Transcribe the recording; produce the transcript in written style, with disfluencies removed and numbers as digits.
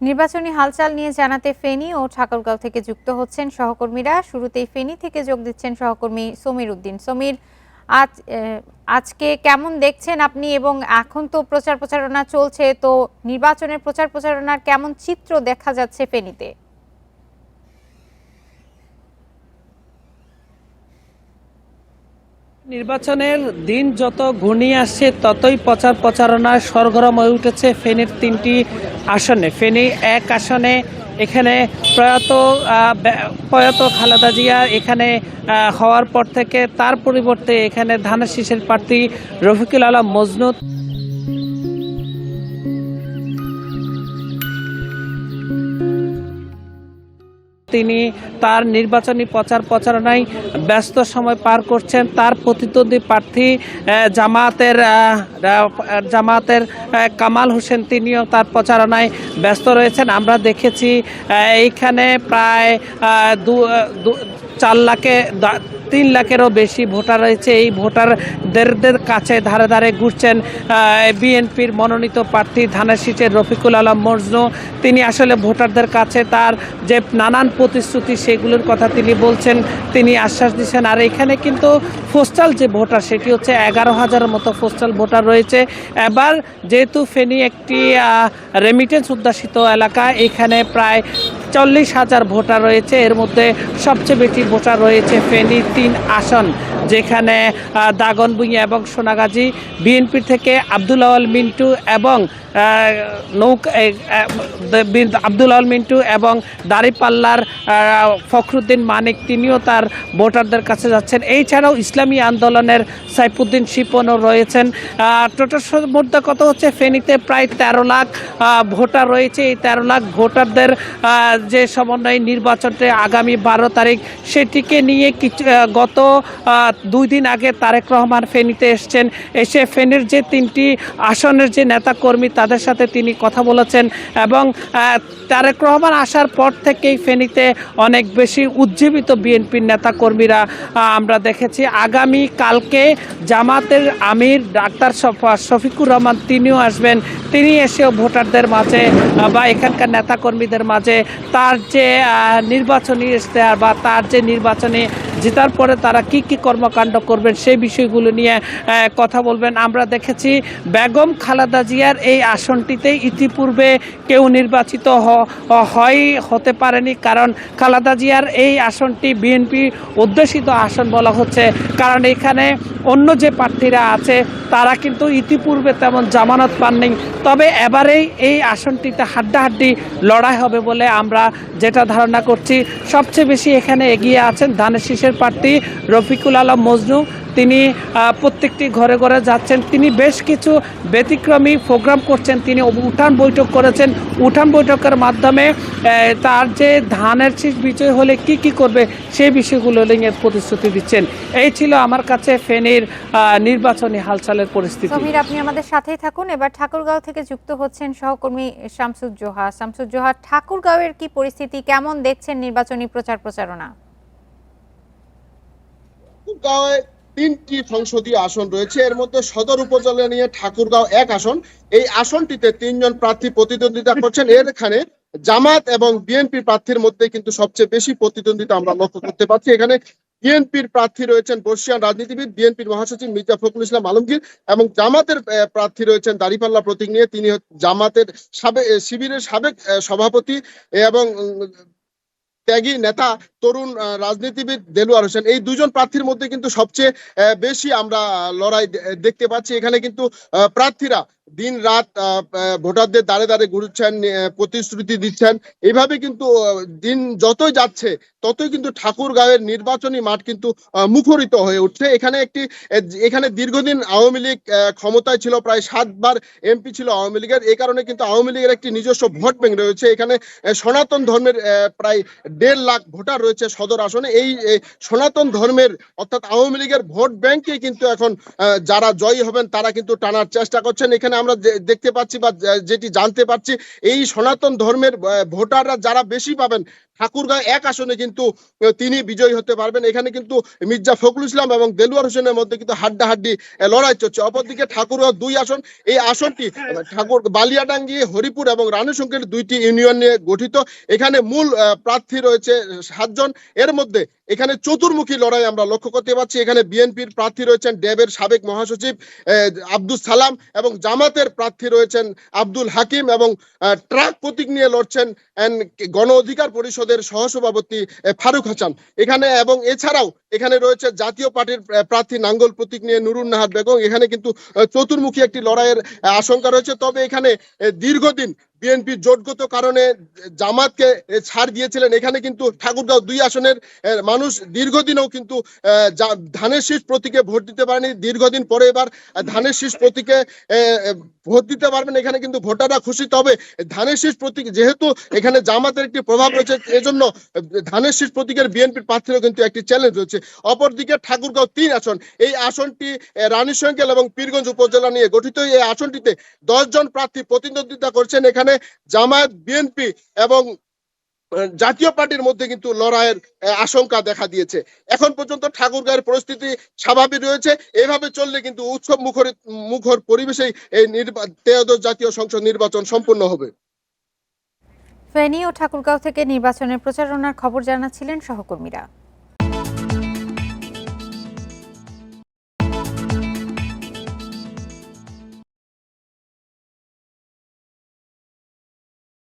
নির্বাচনী হালচাল নিয়ে জানাতে ফেনী ও ঠাকুরগাঁও থেকে যুক্ত হচ্ছেন সহকর্মীরা। শুরুতেই ফেনী থেকে যোগ দিচ্ছেন সহকর্মী সমীর উদ্দিন। সমীর, আজ আজকে কেমন দেখছেন আপনি, এবং এখন তো প্রচার প্রচারণা চলছে, তো নির্বাচনের প্রচার প্রচারণার কেমন চিত্র দেখা যাচ্ছে ফেনীতে? নির্বাচনের দিন যত ঘনিয়ে আসছে ততই প্রচার প্রচারণায় সরগরম হয়ে উঠেছে ফেনীর 3টি আসনে। ফেনী 1 আসনে এখানে প্রয়াত খালেদা জিয়া এখানে হওয়ার পর থেকে তার পরিবর্তে এখানে ধানের শীষের প্রার্থী রফিকুল আলম মজনু তিনি তার নির্বাচনী প্রচার প্রচারণায় ব্যস্ত সময় পার করছেন। তার প্রতিদ্বন্দ্বী প্রার্থী জামায়াতের কামাল হোসেন তিনিও তার প্রচারণায় ব্যস্ত রয়েছেন। আমরা দেখেছি এইখানে প্রায় 3 লাখেরও বেশি ভোটার রয়েছে। এই ভোটারদের কাছে ধারে ধারে ঘুরছেন বিএনপির মনোনীত প্রার্থী ধানের শীষের রফিকুল আলম মজনু। তিনি আসলে ভোটারদের কাছে তার যে নানান প্রতিশ্রুতি সেগুলোর কথা তিনি বলছেন, তিনি আশ্বাস দিচ্ছেন। আর এখানে কিন্তু পোস্টাল যে ভোটার সেটি হচ্ছে 11,000-এর মতো পোস্টাল ভোটার রয়েছে। এবার যেহেতু ফেনী একটি রেমিটেন্স উদ্যাসিত এলাকা, এখানে প্রায় 40,000 ভোটার রয়েছে। এর মধ্যে সবচেয়ে বেশি ভোটার রয়েছে ফেনী 3 আসন, যেখানে দাগনভূঞা এবং সোনাগাজী বিএনপি থেকে আব্দুল আওয়াল মিন্টু এবং দাঁড়িপাল্লার ফখরুদ্দিন মানিক তিনিও তার ভোটারদের কাছে যাচ্ছেন। এছাড়াও ইসলামী আন্দোলনের সাইফুদ্দিন শিপনও রয়েছেন। টোটাল মোদ্দা কত হচ্ছে, ফেনীতে প্রায় 13 লাখ ভোটার রয়েছে। এই 13 লাখ ভোটারদের যে সমন্বয় নির্বাচনটি আগামী 12 তারিখ, সেটিকে নিয়ে গত 2 দিন আগে তারেক রহমান ফেনীতে এসে ফেনীর যে 3টি আসনের যে নেতাকর্মী তাদের সাথে তিনি কথা বলেছেন। এবং তারেক রহমান আসার পর থেকেই ফেনীতে অনেক বেশি উজ্জীবিত বিএনপির নেতাকর্মীরা আমরা দেখেছি। আগামী কালকে জামাতের আমির ডাক্তার শফিকুর রহমান তিনিও আসবেন। তিনি এসেও ভোটারদের মাঝে বা এখানকার নেতাকর্মীদের মাঝে তার যে নির্বাচনী ইশতেহার বা তার যে নির্বাচনী জেতার পরে তারা কি কি কর্মকাণ্ড করবেন সেই বিষয়গুলো নিয়ে কথা বলবেন। আমরা দেখেছি বেগম খালেদা জিয়ার এই আসনটিতে ইতিপূর্বে কেউ নির্বাচিত হতে পারেনি, কারণ খালেদা জিয়ার এই আসনটি বিএনপি অধ্যুষিত আসন বলা হচ্ছে। কারণ এখানে অন্য যে প্রার্থীরা আছে তারা কিন্তু ইতিপূর্বে তেমন জামানত পাননি। তবে এবারেই এই আসনটিতে হাড্ডাহাড্ডি লড়াই হবে বলে আমরা যেটা ধারণা করছি। সবচেয়ে বেশি এখানে এগিয়ে আছেন ধানের শীষের প্রার্থী রফিকুল আলম মজনু। তিনি প্রত্যেকটি ঘরে ঘরে যাচ্ছেন। তিনি বেশ কিছু ব্যতিক্রমী প্রোগ্রাম করছেন। তিনি উঠান বৈঠক করেছেন। উঠান বৈঠকের মাধ্যমে তার যে ধানের শীষ বিজয় হলে কি কি করবে সেই বিষয়গুলো নিয়ে প্রতিশ্রুতি দিচ্ছেন। এই ছিল আমার কাছে ফেনীর নির্বাচনী হালচালের পরিস্থিতি। সমীর, আপনি আমাদের সাথেই থাকুন। এবার ঠাকুরগাঁও থেকে যুক্ত হচ্ছেন সহকর্মী শামসুজ্জোহা। শামসুজ্জোহা, ঠাকুরগাঁওয়ের কি পরিস্থিতি, কেমন দেখছেন নির্বাচনী প্রচার প্রচারণা? ঠাকুরগাঁওয়ে 3টি সংসদীয় আসন রয়েছে। এর মধ্যে সদর উপজেলা নিয়ে ঠাকুরগাঁও 1 আসন। এই আসনটিতে 3 জন প্রার্থী প্রতিদ্বন্দ্বিতা করছেন। এখানে জামাত এবং বিএনপি প্রার্থীর মধ্যে কিন্তু সবচেয়ে বেশি প্রতিদ্বন্দ্বিতা আমরা লক্ষ্য করতে পারছি। এখানে বিএনপির প্রার্থী রয়েছেন বর্ষিয়ান রাজনীতিবিদ, বিএনপির মহাসচিব মির্জা ফখরুল ইসলাম আলমগীর, এবং জামাতের প্রার্থী রয়েছেন দাঁড়িপাল্লা প্রতীক নিয়ে, তিনি জামাতের শিবিরের সাবেক সভাপতি এবং ত্যাগী নেতা তরুণ রাজনীতিবিদ দেলোয়ার হোসেন। এই 2 জন প্রার্থীর মধ্যে কিন্তু সবচেয়ে বেশি আমরা লড়াই দেখতে পাচ্ছি। এখানে কিন্তু প্রার্থীরা দিন রাত ভোটারদের দাঁড়ে দাঁড়ে ঘুরছেন, প্রতিশ্রুতি দিচ্ছেন। এইভাবে কিন্তু দিন যতই যাচ্ছে ততই কিন্তু ঠাকুরগাঁওয়ের নির্বাচনী মাঠ কিন্তু মুখরিত হয়ে উঠছে। এখানে দীর্ঘদিন আওয়ামী লীগ ক্ষমতায় ছিল, প্রায় 7 বার এমপি ছিল আওয়ামী লীগের। এই কারণে কিন্তু আওয়ামী লীগের একটি নিজস্ব ভোট ব্যাংক রয়েছে। এখানে সনাতন ধর্মের প্রায় 1.5 লাখ ভোটার রয়েছে সদর আসনে। এই সনাতন ধর্মের অর্থাৎ আওয়ামী লীগের ভোট ব্যাংকে কিন্তু এখন যারা জয়ী হবেন তারা কিন্তু টানার চেষ্টা করছেন। এখানে আমরা দেখতে পাচ্ছি বা যেটি জানতে পারছি, এই সনাতন ধর্মের ভোটাররা যারা বেশি পাবেন ঠাকুরগাঁও 1 আসনে কিন্তু তিনি বিজয়ী হতে পারবেন। এখানে কিন্তু মির্জা ফখরুল ইসলাম এবং দেলোয়ার হোসেনের মধ্যে কিন্তু হাড্ডাহাড্ডি লড়াই চলছে। অপরদিকে ঠাকুরগাঁও 2 আসন, এই আসনটি ঠাকুর বালিয়াডাঙ্গি, হরিপুর এবং রানীশঙ্করের 2টি ইউনিয়ন নিয়ে গঠিত। এখানে মূল প্রার্থী রয়েছে 7 জন। এর মধ্যে এখানে চতুর্মুখী লড়াই আমরা লক্ষ্য করতে পারছি। এখানে বিএনপির প্রার্থী রয়েছেন ড্যাবের সাবেক মহাসচিব আব্দুল সালাম এবং জামাতের প্রার্থী রয়েছেন আব্দুল হাকিম এবং ট্রাক প্রতীক নিয়ে লড়ছেন গণ অধিকার পরিষদের সহসভাপতি ফারুক হাসান। এখানে এবং এছাড়াও এখানে রয়েছে জাতীয় পার্টির প্রার্থী নাঙ্গল প্রতীক নিয়ে নুরুন নাহার বেগম। এখানে কিন্তু চতুর্মুখী একটি লড়াইয়ের আশঙ্কা রয়েছে। তবে এখানে দীর্ঘদিন বিএনপি জোটগত কারণে জামাতকে ছাড় দিয়েছিলেন। এখানে কিন্তু ঠাকুরগাঁও 2 আসনের মানুষ দীর্ঘদিনও কিন্তু ধানের শীষ প্রতীকে ভোট দিতে পারেনি। দীর্ঘদিন পরে এবার ধানের শীষ প্রতীকে ভোট দিতে পারবেন। এখানে কিন্তু ভোটাররা খুশি। তবে ধানের শীষ প্রতীক যেহেতু এখানে জামাতের একটি প্রভাব রয়েছে, এজন্য ধানের শীষ প্রতীকের বিএনপির প্রার্থীরও কিন্তু একটি চ্যালেঞ্জ রয়েছে। অপরদিকে ঠাকুরগাঁও 3 আসন, এই আসনটি রানীশঙ্কেল এবং পীরগঞ্জ উপজেলা নিয়ে গঠিত। এই আসনটিতে 10 জন প্রার্থী প্রতিদ্বন্দ্বিতা করছেন। এখানে জামায়াত, বিএনপি এবং জাতীয় পার্টির মধ্যে কিন্তু লড়াইয়ের আশঙ্কা দেখা দিয়েছে। এখন পর্যন্ত ঠাকুরগাঁওয়ের পরিস্থিতি স্বাভাবিক রয়েছে। এইভাবে চললে কিন্তু উৎসব মুখর পরিবেশেই এই 13দশ জাতীয় সংসদ নির্বাচন সম্পূর্ণ হবে। ফেনী ও ঠাকুরগাঁও থেকে নির্বাচনের প্রচারণার খবর জানাচ্ছিলেন সহকর্মীরা।